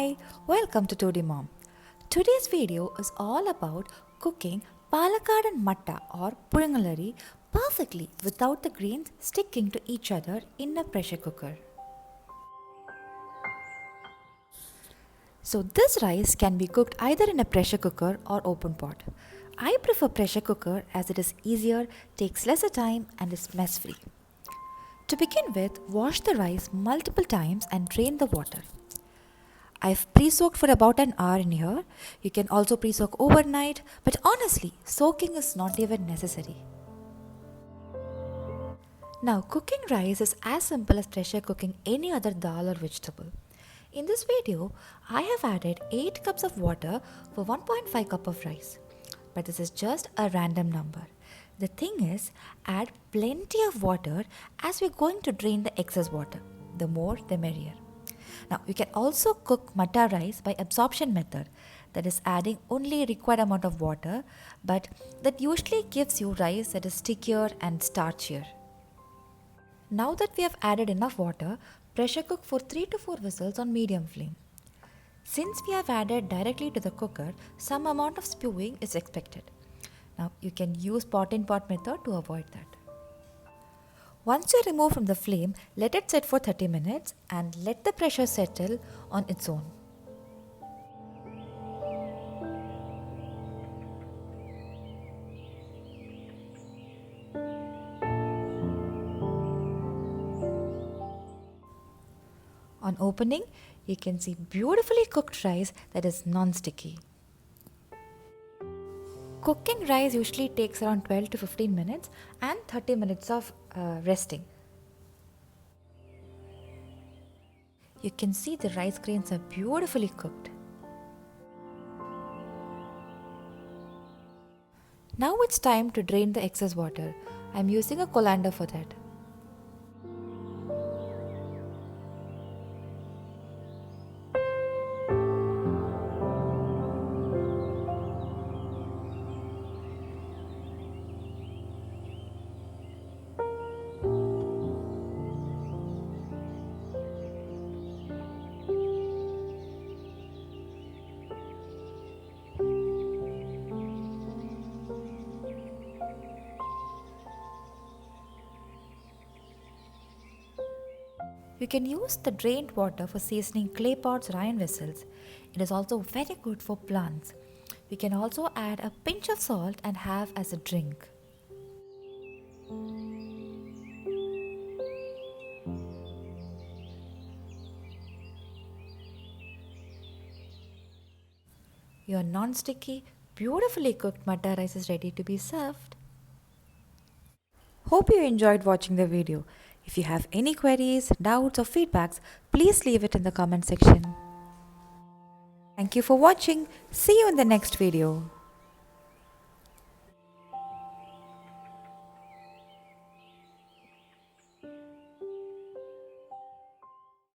Hi, welcome to 2D Mom. Today's video is all about cooking Palakkadan Matta or Purangalari perfectly without the grains sticking to each other in a pressure cooker. So this rice can be cooked either in a pressure cooker or open pot. I prefer pressure cooker as it is easier, takes lesser time and is mess free. To begin with, wash the rice multiple times and drain the water. I've pre-soaked for about an hour in here. You can also pre-soak overnight, but honestly, soaking is not even necessary. Now, cooking rice is as simple as pressure cooking any other dal or vegetable. In this video, I have added 8 cups of water for 1.5 cup of rice. But this is just a random number. The thing is, add plenty of water as we're going to drain the excess water. The more, the merrier. Now, you can also cook matta rice by absorption method, that is adding only required amount of water, but that usually gives you rice that is stickier and starchier. Now that we have added enough water, pressure cook for 3 to 4 whistles on medium flame. Since we have added directly to the cooker, some amount of spewing is expected. Now, you can use pot-in-pot method to avoid that. Once you remove from the flame, let it sit for 30 minutes and let the pressure settle on its own. On opening, you can see beautifully cooked rice that is non-sticky. Cooking rice usually takes around 12 to 15 minutes and 30 minutes of resting. You can see the rice grains are beautifully cooked. Now it's time to drain the excess water. I'm using a colander for that. You can use the drained water for seasoning clay pots or iron vessels. It is also very good for plants. We can also add a pinch of salt and have as a drink. Your non-sticky, beautifully cooked matta rice is ready to be served. Hope you enjoyed watching the video. If you have any queries, doubts or feedbacks, please leave it in the comment section. Thank you for watching. See you in the next video.